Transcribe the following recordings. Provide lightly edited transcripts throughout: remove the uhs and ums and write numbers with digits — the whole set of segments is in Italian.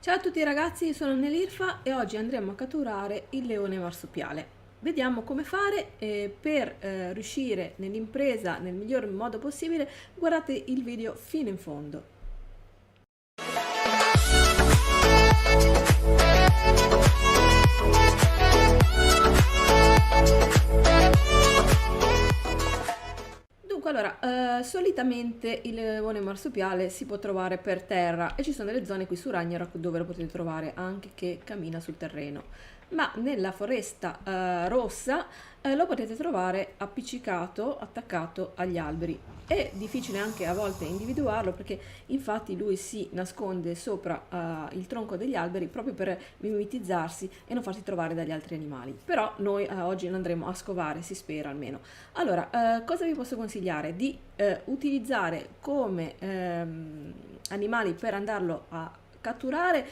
Ciao a tutti ragazzi, sono Nelirfa e oggi andremo a catturare il leone marsupiale. Vediamo come fare per riuscire nell'impresa nel miglior modo possibile. Guardate il video fino in fondo. Dunque, allora, solitamente il leone marsupiale si può trovare per terra e ci sono delle zone qui su Ragnarok dove lo potete trovare anche che cammina sul terreno, ma nella foresta rossa lo potete trovare appiccicato, attaccato agli alberi. È difficile anche a volte individuarlo perché infatti lui si nasconde sopra il tronco degli alberi proprio per mimetizzarsi e non farsi trovare dagli altri animali. Però noi oggi lo andremo a scovare, si spera almeno. Allora, cosa vi posso consigliare? Di utilizzare come animali per andarlo a catturare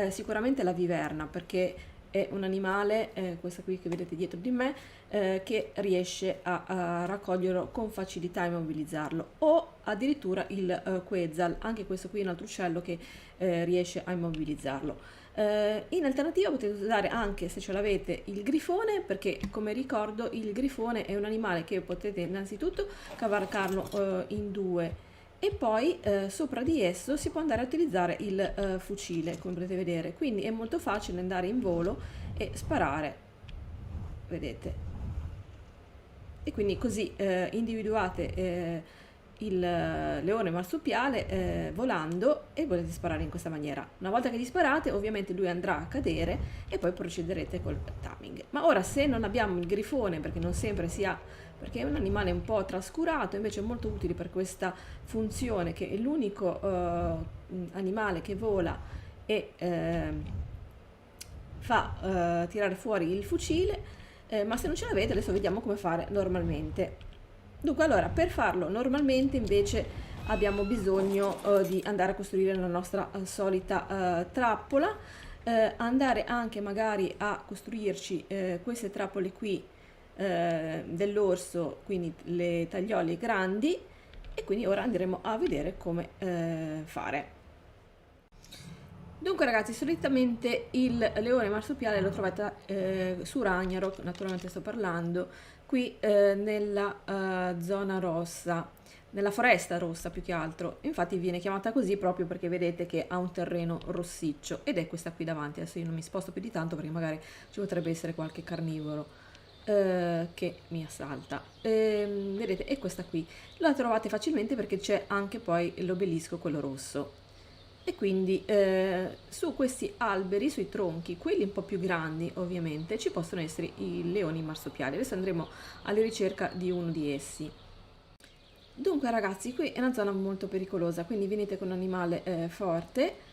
sicuramente la viverna, perché è un animale, questa qui che vedete dietro di me, che riesce a raccoglierlo con facilità e immobilizzarlo, o addirittura il quetzal, anche questo qui è un altro uccello che riesce a immobilizzarlo. In alternativa potete usare anche, se ce l'avete, il grifone, perché come ricordo il grifone è un animale che potete innanzitutto cavalcarlo in due e poi sopra di esso si può andare a utilizzare il fucile, come potete vedere, quindi è molto facile andare in volo e sparare, vedete, e quindi così individuate il leone marsupiale volando e potete sparare in questa maniera. Una volta che gli sparate ovviamente lui andrà a cadere e poi procederete col timing. Ma ora, se non abbiamo il grifone, perché non sempre si ha, perché è un animale un po' trascurato, invece è molto utile per questa funzione, che è l'unico animale che vola e fa tirare fuori il fucile, ma se non ce l'avete adesso vediamo come fare normalmente. Dunque, allora, per farlo normalmente invece abbiamo bisogno di andare a costruire la nostra solita trappola, andare anche magari a costruirci queste trappole qui dell'orso, quindi le tagliole grandi, e quindi ora andremo a vedere come fare. Dunque ragazzi, solitamente il leone marsupiale lo trovate su Ragnarok, naturalmente sto parlando, qui nella zona rossa, nella foresta rossa più che altro. Infatti viene chiamata così proprio perché vedete che ha un terreno rossiccio, ed è questa qui davanti. Adesso io non mi sposto più di tanto perché magari ci potrebbe essere qualche carnivoro che mi assalta. Vedete, è questa qui. La trovate facilmente perché c'è anche poi l'obelisco, quello rosso. E quindi su questi alberi, sui tronchi, quelli un po' più grandi ovviamente, ci possono essere i leoni marsupiali. Adesso andremo alla ricerca di uno di essi. Dunque ragazzi, qui è una zona molto pericolosa, quindi venite con un animale forte.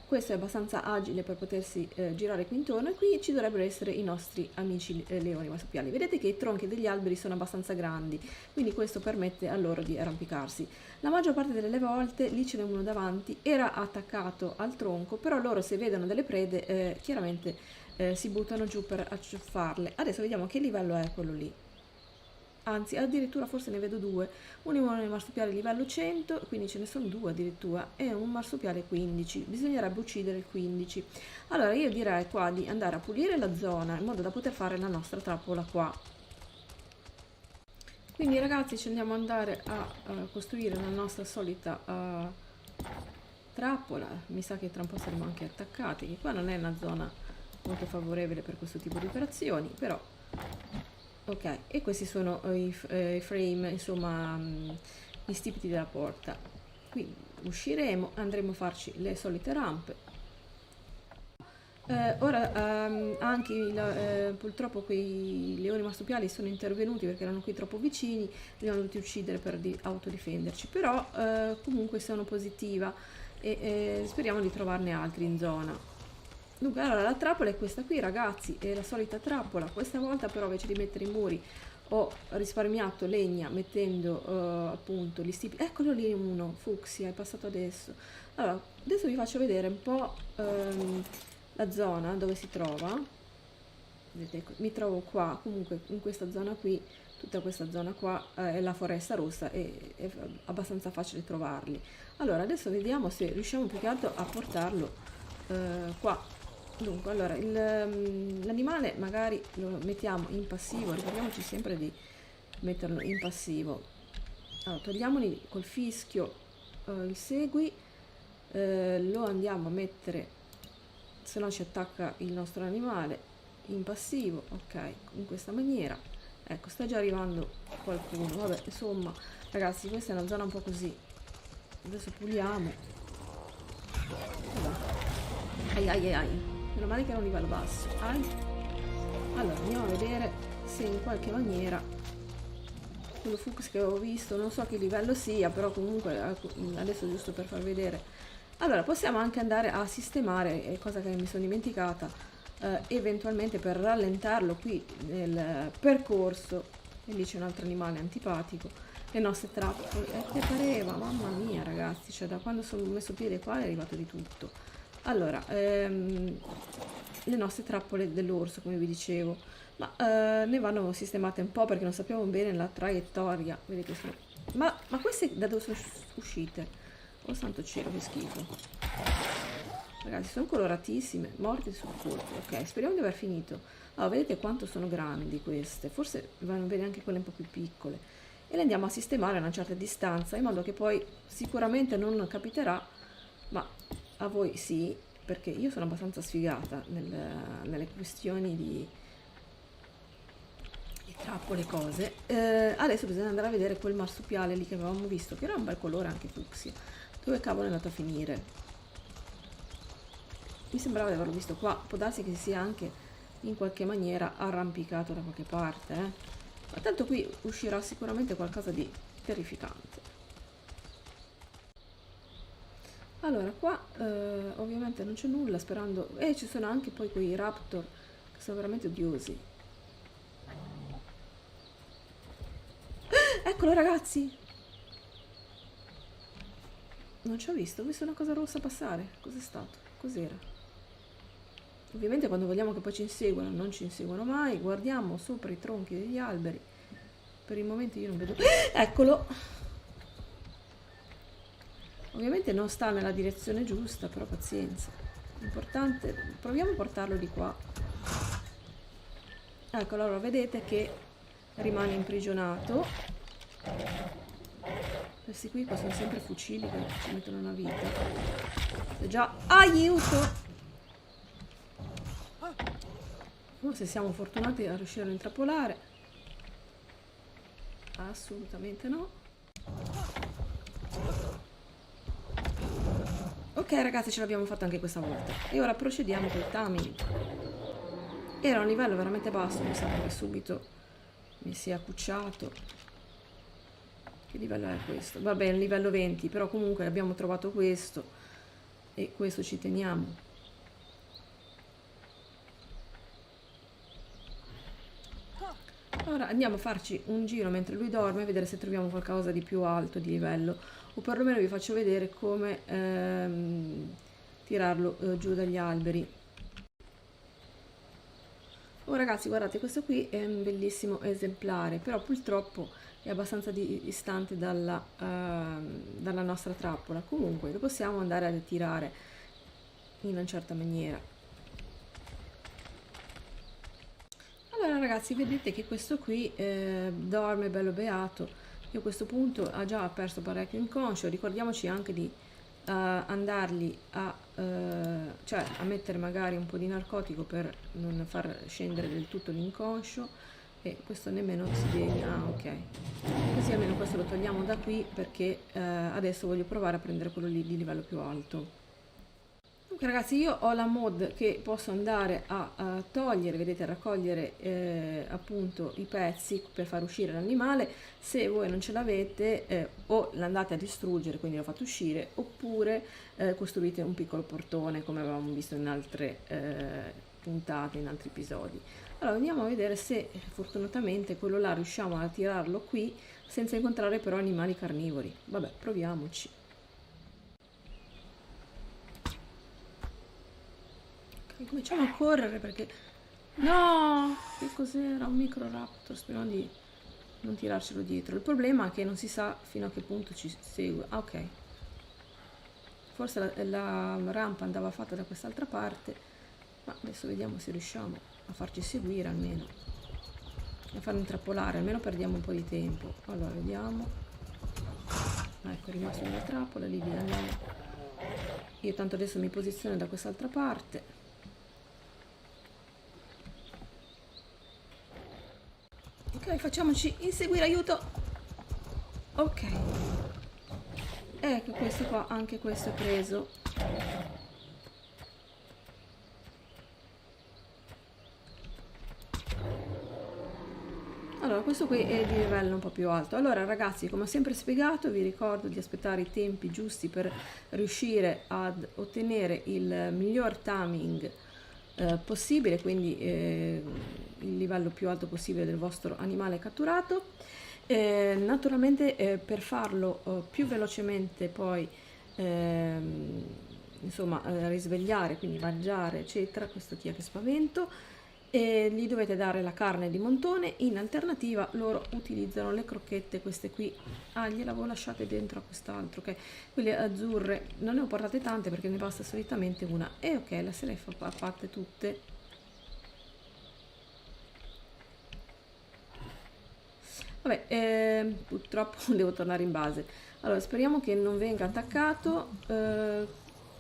Questo è abbastanza agile per potersi girare qui intorno, e qui ci dovrebbero essere i nostri amici leoni marsupiali. Vedete che i tronchi degli alberi sono abbastanza grandi, quindi questo permette a loro di arrampicarsi. La maggior parte delle volte, lì ce n'è uno davanti, era attaccato al tronco, però loro, se vedono delle prede chiaramente si buttano giù per acciuffarle. Adesso vediamo che livello è quello lì. Anzi, addirittura forse ne vedo due, un leone marsupiale livello 100, quindi ce ne sono due addirittura, e un marsupiale 15, bisognerebbe uccidere il 15. Allora io direi qua di andare a pulire la zona in modo da poter fare la nostra trappola qua. Quindi ragazzi, ci andiamo ad andare a costruire la nostra solita trappola. Mi sa che tra un po' saremo anche attaccati, che qua non è una zona molto favorevole per questo tipo di operazioni, però ok. E questi sono i frame, insomma, gli stipiti della porta. Quindi usciremo, andremo a farci le solite rampe. Ora anche purtroppo quei leoni marsupiali sono intervenuti perché erano qui troppo vicini, li abbiamo dovuti uccidere per autodifenderci, però comunque sono positiva e speriamo di trovarne altri in zona. Dunque, allora la trappola è questa qui ragazzi, è la solita trappola. Questa volta però invece di mettere i muri ho risparmiato legna mettendo appunto gli stipi. Eccolo lì uno, fucsia, è passato adesso. Allora, adesso vi faccio vedere un po' la zona dove si trova. Vedete, mi trovo qua, comunque in questa zona qui, tutta questa zona qua è la foresta rossa e è abbastanza facile trovarli. Allora, adesso vediamo se riusciamo più che altro a portarlo qua. Dunque, allora, l'animale magari lo mettiamo in passivo, ricordiamoci sempre di metterlo in passivo. Allora, togliamoli col fischio il segui, lo andiamo a mettere, se no ci attacca il nostro animale, in passivo, ok, in questa maniera. Ecco, sta già arrivando qualcuno, vabbè, insomma, ragazzi, questa è una zona un po' così. Adesso puliamo. Ai ai ai ai. Meno male che era un livello basso. Ai. Allora, andiamo a vedere se in qualche maniera quello Fuchs che avevo visto, non so che livello sia, però comunque adesso giusto per far vedere. Allora, possiamo anche andare a sistemare, cosa che mi sono dimenticata, eventualmente per rallentarlo qui nel percorso, e lì c'è un altro animale antipatico, le nostre trappole, che pareva, mamma mia ragazzi, cioè da quando sono messo piede qua è arrivato di tutto. Allora, le nostre trappole dell'orso, come vi dicevo, ma ne vanno sistemate un po' perché non sappiamo bene la traiettoria, vedete sono... ma queste da dove sono uscite? Oh santo cielo, che schifo. Ragazzi, sono coloratissime, morti sul colpo. Ok, speriamo di aver finito. Allora, vedete quanto sono grandi queste, forse vanno bene anche quelle un po' più piccole, e le andiamo a sistemare a una certa distanza in modo che poi sicuramente non capiterà, ma a voi sì, perché io sono abbastanza sfigata nelle questioni di trappole, cose. Adesso bisogna andare a vedere quel marsupiale lì che avevamo visto, che era un bel colore anche fucsia. Dove cavolo è andato a finire? Mi sembrava di averlo visto qua, può darsi che sia anche in qualche maniera arrampicato da qualche parte, ma tanto qui uscirà sicuramente qualcosa di terrificante. Allora, qua ovviamente non c'è nulla, sperando... ci sono anche poi quei raptor che sono veramente odiosi. Eccolo ragazzi! Non ci ho visto una cosa rossa passare. Cos'è stato? Cos'era? Ovviamente quando vogliamo che poi ci inseguano, non ci inseguono mai. Guardiamo sopra i tronchi degli alberi. Per il momento io non vedo... Eccolo! Ovviamente non sta nella direzione giusta, però pazienza. Importante, proviamo a portarlo di qua. Ecco, allora vedete che rimane imprigionato. Questi qui sono sempre fucili che ci mettono una vita. Se già... Aiuto! Se siamo fortunati a riuscire a intrappolare. Assolutamente no. Ok ragazzi, ce l'abbiamo fatta anche questa volta. E ora procediamo col timing. Era un livello veramente basso, mi sa che subito mi si è accucciato. Che livello è questo? Vabbè, è un livello 20, però comunque abbiamo trovato questo e questo ci teniamo. Ora andiamo a farci un giro mentre lui dorme, a vedere se troviamo qualcosa di più alto di livello, o perlomeno vi faccio vedere come tirarlo giù dagli alberi. Oh ragazzi, guardate, questo qui è un bellissimo esemplare, però purtroppo è abbastanza distante dalla nostra trappola. Comunque lo possiamo andare a tirare in una certa maniera. Allora ragazzi, vedete che questo qui dorme bello beato. Io a questo punto ha già perso parecchio inconscio. Ricordiamoci anche di andargli cioè a mettere magari un po' di narcotico per non far scendere del tutto l'inconscio, e questo nemmeno si degna. Ok, così almeno questo lo togliamo da qui, perché adesso voglio provare a prendere quello lì di livello più alto. Dunque ragazzi, io ho la mod che posso andare a togliere, vedete, a raccogliere appunto i pezzi per far uscire l'animale. Se voi non ce l'avete, o l'andate a distruggere, quindi lo fate uscire, oppure costruite un piccolo portone come avevamo visto in altre puntate, in altri episodi. Allora andiamo a vedere se fortunatamente quello là riusciamo a tirarlo qui senza incontrare però animali carnivori. Vabbè, proviamoci. Cominciamo a correre perché... No! Che cos'era? Un microraptor. Speriamo di non tirarcelo dietro. Il problema è che non si sa fino a che punto ci segue. Ah, ok. forse la rampa andava fatta da quest'altra parte, ma adesso vediamo se riusciamo a farci seguire almeno, a farlo intrappolare, almeno perdiamo un po' di tempo. Allora vediamo, ecco, è rimasta una trappola lì, andiamo. Io tanto adesso mi posiziono da quest'altra parte. Ok, facciamoci inseguire, aiuto. Ok, ecco, questo qua, anche questo è preso. Allora, questo qui è di livello un po' più alto. Allora ragazzi, come ho sempre spiegato, vi ricordo di aspettare i tempi giusti per riuscire ad ottenere il miglior timing possibile, quindi il livello più alto possibile del vostro animale catturato. Naturalmente per farlo più velocemente poi insomma risvegliare, quindi mangiare eccetera, questo chi è che spavento, e gli dovete dare la carne di montone. In alternativa loro utilizzano le crocchette, queste qui. Gliele avevo lasciate dentro a quest'altro, ok, quelle azzurre non ne ho portate tante perché ne basta solitamente una, e ok, la se le fatte tutte. Vabbè, purtroppo devo tornare in base. Allora speriamo che non venga attaccato.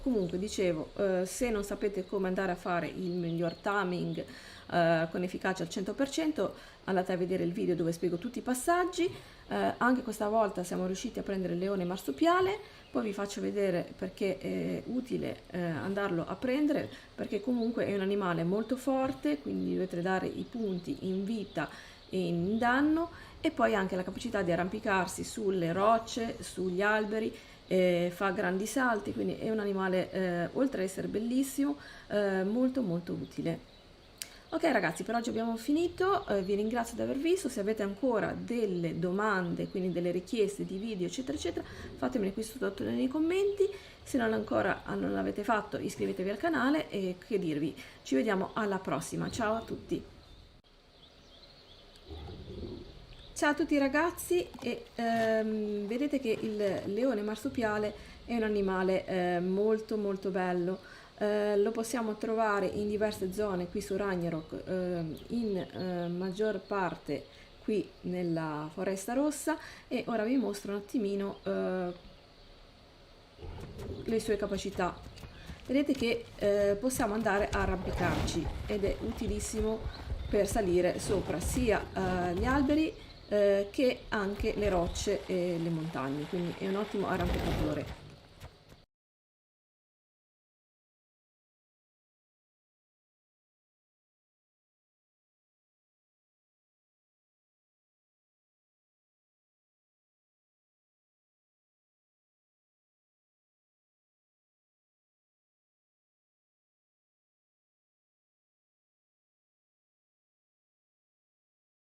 Comunque dicevo, se non sapete come andare a fare il miglior timing con efficacia al 100%, andate a vedere il video dove spiego tutti i passaggi. Anche questa volta siamo riusciti a prendere il leone marsupiale, poi vi faccio vedere perché è utile andarlo a prendere, perché comunque è un animale molto forte, quindi dovete dare i punti in vita e in danno, e poi anche la capacità di arrampicarsi sulle rocce, sugli alberi, fa grandi salti, quindi è un animale oltre ad essere bellissimo molto molto utile. Ok ragazzi, per oggi abbiamo finito, vi ringrazio di aver visto. Se avete ancora delle domande, quindi delle richieste di video eccetera eccetera, fatemele qui sotto nei commenti. Se non ancora non l'avete fatto, iscrivetevi al canale, e che dirvi, ci vediamo alla prossima, ciao a tutti. Ciao a tutti ragazzi, e vedete che il leone marsupiale è un animale molto molto bello. Lo possiamo trovare in diverse zone qui su Ragnarok, in maggior parte qui nella Foresta Rossa, e ora vi mostro un attimino le sue capacità. Vedete che possiamo andare a arrampicarci ed è utilissimo per salire sopra sia gli alberi che anche le rocce e le montagne, quindi è un ottimo arrampicatore.